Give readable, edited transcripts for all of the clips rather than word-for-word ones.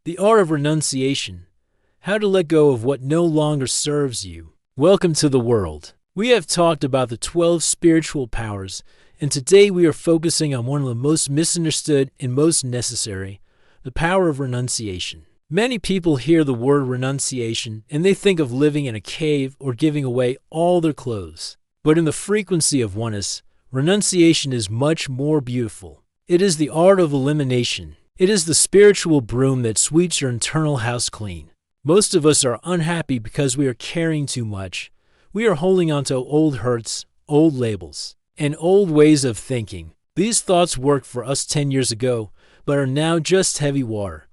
The Art of Renunciation. How to let go of what no longer serves you. Welcome to the world. We have talked about the 12 spiritual powers, and today we are focusing on one of the most misunderstood and most necessary, the power of renunciation. Many people hear the word renunciation and they think of living in a cave or giving away all their clothes. But in the frequency of oneness, renunciation is much more beautiful. It is the art of elimination. It is the spiritual broom that sweeps your internal house clean. Most of us are unhappy because we are carrying too much. We are holding on to old hurts, old labels, and old ways of thinking. These thoughts worked for us 10 years ago, but are now just heavy water.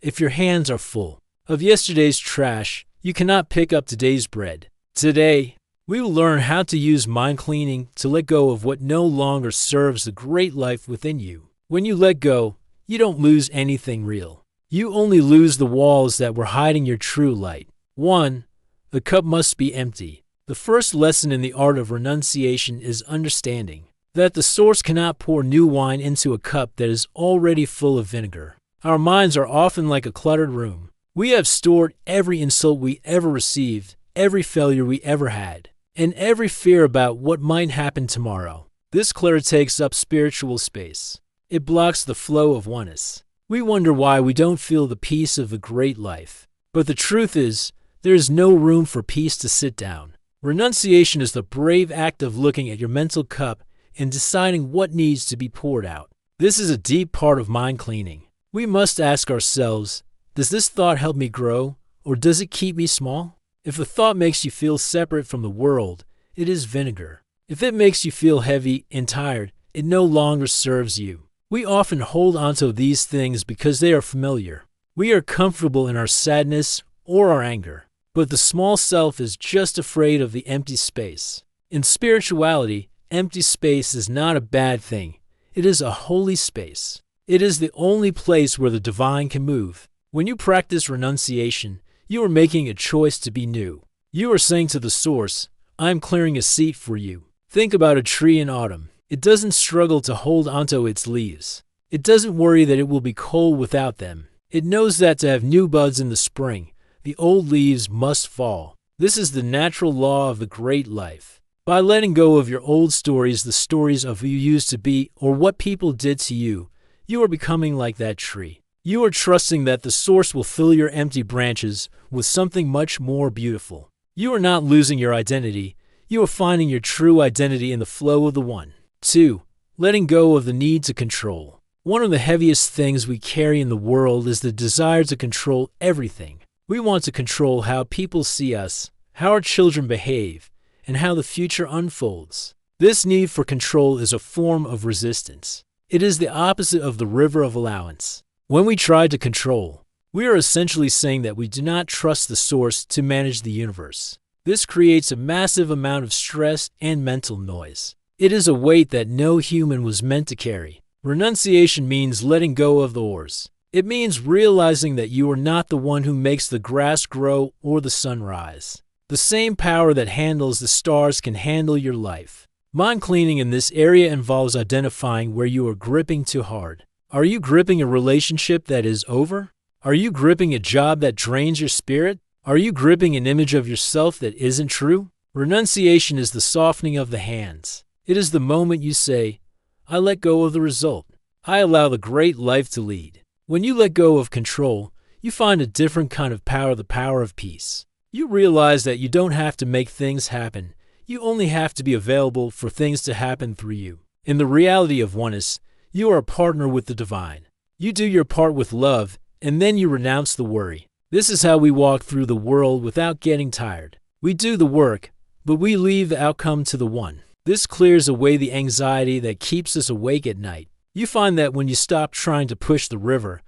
If your hands are full of yesterday's trash, you cannot pick up today's bread. Today, we will learn how to use mind cleaning to let go of what no longer serves the great life within you. When you let go, you don't lose anything real. You only lose the walls that were hiding your true light. 1. The cup must be empty. The first lesson in the art of renunciation is understanding that the source cannot pour new wine into a cup that is already full of vinegar. Our minds are often like a cluttered room. We have stored every insult we ever received, every failure we ever had, and every fear about what might happen tomorrow. This clutter takes up spiritual space. It blocks the flow of oneness. We wonder why we don't feel the peace of the great life. But the truth is, there is no room for peace to sit down. Renunciation is the brave act of looking at your mental cup and deciding what needs to be poured out. This is a deep part of mind cleaning. We must ask ourselves, does this thought help me grow, or does it keep me small? If a thought makes you feel separate from the world, it is vinegar. If it makes you feel heavy and tired, it no longer serves you. We often hold onto these things because they are familiar. We are comfortable in our sadness or our anger, but the small self is just afraid of the empty space. In spirituality, empty space is not a bad thing. It is a holy space. It is the only place where the divine can move. When you practice renunciation, you are making a choice to be new. You are saying to the source, I am clearing a seat for you. Think about a tree in autumn. It doesn't struggle to hold onto its leaves. It doesn't worry that it will be cold without them. It knows that to have new buds in the spring, the old leaves must fall. This is the natural law of the great life. By letting go of your old stories, the stories of who you used to be or what people did to you, you are becoming like that tree. You are trusting that the source will fill your empty branches with something much more beautiful. You are not losing your identity. You are finding your true identity in the flow of the one. 2. Letting go of the need to control. One of the heaviest things we carry in the world is the desire to control everything. We want to control how people see us, how our children behave, and how the future unfolds. This need for control is a form of resistance. It is the opposite of the river of allowance. When we try to control, we are essentially saying that we do not trust the source to manage the universe. This creates a massive amount of stress and mental noise. It is a weight that no human was meant to carry. Renunciation means letting go of the oars. It means realizing that you are not the one who makes the grass grow or the sun rise. The same power that handles the stars can handle your life. Mind cleaning in this area involves identifying where you are gripping too hard. Are you gripping a relationship that is over? Are you gripping a job that drains your spirit? Are you gripping an image of yourself that isn't true? Renunciation is the softening of the hands. It is the moment you say, I let go of the result. I allow the great life to lead. When you let go of control, you find a different kind of power, the power of peace. You realize that you don't have to make things happen. You only have to be available for things to happen through you. In the reality of oneness, you are a partner with the divine. You do your part with love, and then you renounce the worry. This is how we walk through the world without getting tired. We do the work, but we leave the outcome to the one. This clears away the anxiety that keeps us awake at night. You find that when you stop trying to push the river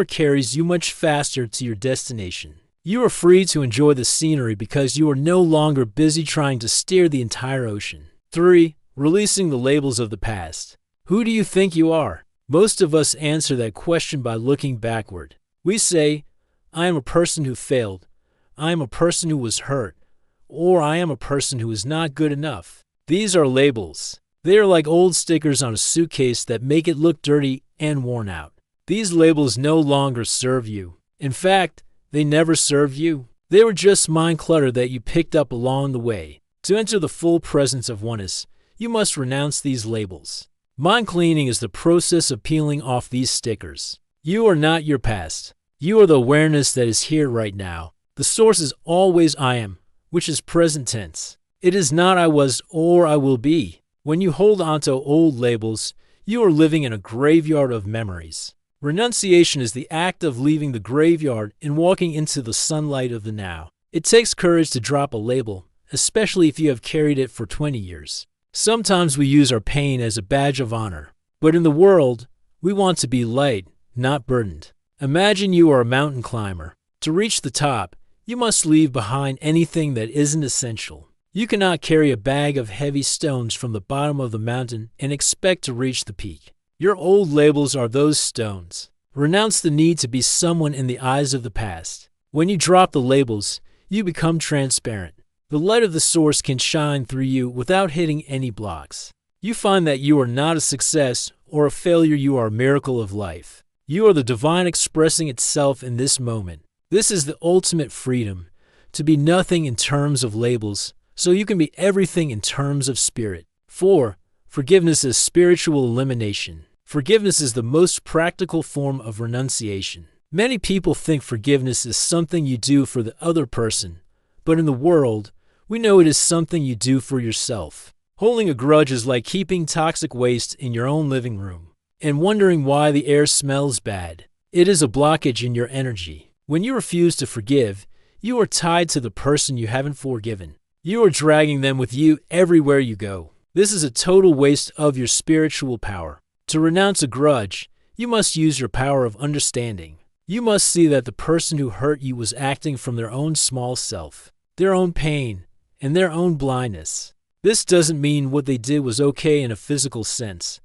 carries you much faster to your destination. You are free to enjoy the scenery because you are no longer busy trying to steer the entire ocean. 3. Releasing the labels of the past. Who do you think you are? Most of us answer that question by looking backward. We say, I am a person who failed. I am a person who was hurt. Or I am a person who is not good enough. These are labels. They are like old stickers on a suitcase that make it look dirty and worn out. These labels no longer serve you. In fact, they never served you. They were just mind clutter that you picked up along the way. To enter the full presence of oneness, you must renounce these labels. Mind cleaning is the process of peeling off these stickers. You are not your past. You are the awareness that is here right now. The source is always I am, which is present tense. It is not I was or I will be. When you hold onto old labels, you are living in a graveyard of memories. Renunciation is the act of leaving the graveyard and walking into the sunlight of the now. It takes courage to drop a label, especially if you have carried it for 20 years. Sometimes we use our pain as a badge of honor. But in the world, we want to be light, not burdened. Imagine you are a mountain climber. To reach the top, you must leave behind anything that isn't essential. You cannot carry a bag of heavy stones from the bottom of the mountain and expect to reach the peak. Your old labels are those stones. Renounce the need to be someone in the eyes of the past. When you drop the labels, you become transparent. The light of the source can shine through you without hitting any blocks. You find that you are not a success or a failure, you are a miracle of life. You are the divine expressing itself in this moment. This is the ultimate freedom, to be nothing in terms of labels, so you can be everything in terms of spirit. 4. Forgiveness is spiritual elimination. Forgiveness is the most practical form of renunciation. Many people think forgiveness is something you do for the other person, but in the world, we know it is something you do for yourself. Holding a grudge is like keeping toxic waste in your own living room and wondering why the air smells bad. It is a blockage in your energy. When you refuse to forgive, you are tied to the person you haven't forgiven. You are dragging them with you everywhere you go. This is a total waste of your spiritual power. To renounce a grudge, you must use your power of understanding. You must see that the person who hurt you was acting from their own small self, their own pain, and their own blindness. This doesn't mean what they did was okay in a physical sense,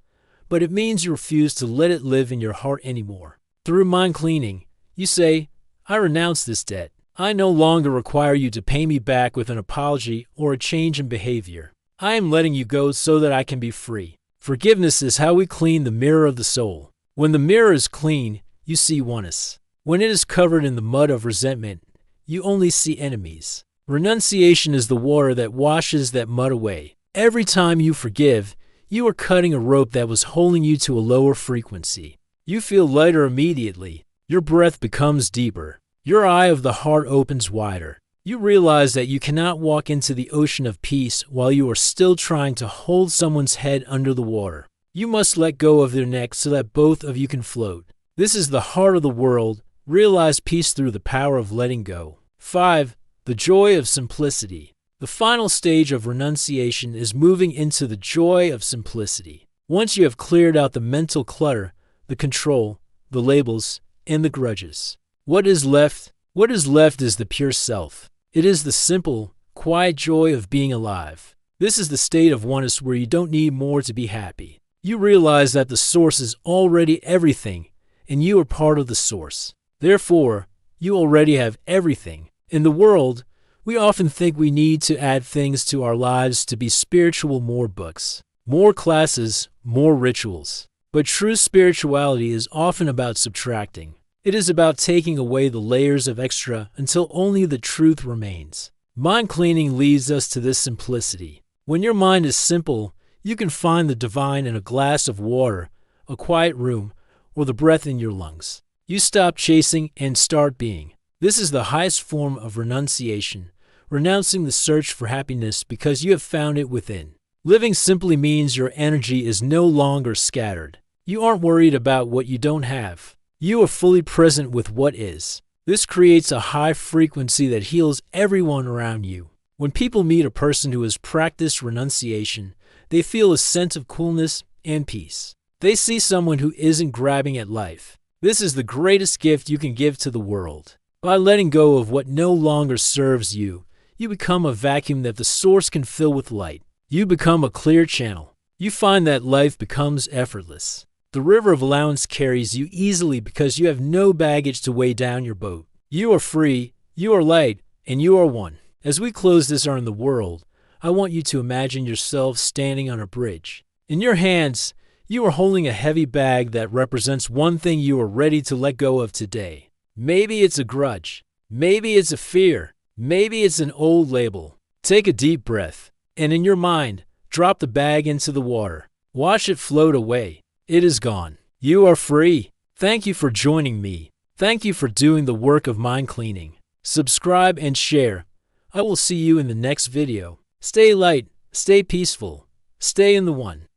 but it means you refuse to let it live in your heart anymore. Through mind cleaning, you say, I renounce this debt. I no longer require you to pay me back with an apology or a change in behavior. I am letting you go so that I can be free. Forgiveness is how we clean the mirror of the soul. When the mirror is clean, you see oneness. When it is covered in the mud of resentment, you only see enemies. Renunciation is the water that washes that mud away. Every time you forgive, you are cutting a rope that was holding you to a lower frequency. You feel lighter immediately. Your breath becomes deeper. Your eye of the heart opens wider. You realize that you cannot walk into the ocean of peace while you are still trying to hold someone's head under the water. You must let go of their neck so that both of you can float. This is the heart of the world. Realize peace through the power of letting go. 5. The joy of simplicity. The final stage of renunciation is moving into the joy of simplicity. Once you have cleared out the mental clutter, the control, the labels, and the grudges, what is left? What is left is the pure self. It is the simple, quiet joy of being alive. This is the state of oneness where you don't need more to be happy. You realize that the source is already everything, and you are part of the source. Therefore, you already have everything. In the world, we often think we need to add things to our lives to be spiritual: more books, more classes, more rituals. But true spirituality is often about subtracting. It is about taking away the layers of extra until only the truth remains. Mind cleaning leads us to this simplicity. When your mind is simple, you can find the divine in a glass of water, a quiet room, or the breath in your lungs. You stop chasing and start being. This is the highest form of renunciation, renouncing the search for happiness because you have found it within. Living simply means your energy is no longer scattered. You aren't worried about what you don't have. You are fully present with what is. This creates a high frequency that heals everyone around you. When people meet a person who has practiced renunciation, they feel a sense of coolness and peace. They see someone who isn't grabbing at life. This is the greatest gift you can give to the world. By letting go of what no longer serves you, you become a vacuum that the source can fill with light. You become a clear channel. You find that life becomes effortless. The river of allowance carries you easily because you have no baggage to weigh down your boat. You are free, you are light, and you are one. As we close this hour in the world, I want you to imagine yourself standing on a bridge. In your hands, you are holding a heavy bag that represents one thing you are ready to let go of today. Maybe it's a grudge. Maybe it's a fear. Maybe it's an old label. Take a deep breath, and in your mind, drop the bag into the water. Watch it float away. It is gone. You are free. Thank you for joining me. Thank you for doing the work of mind cleaning. Subscribe and share. I will see you in the next video. Stay light, stay peaceful, stay in the one.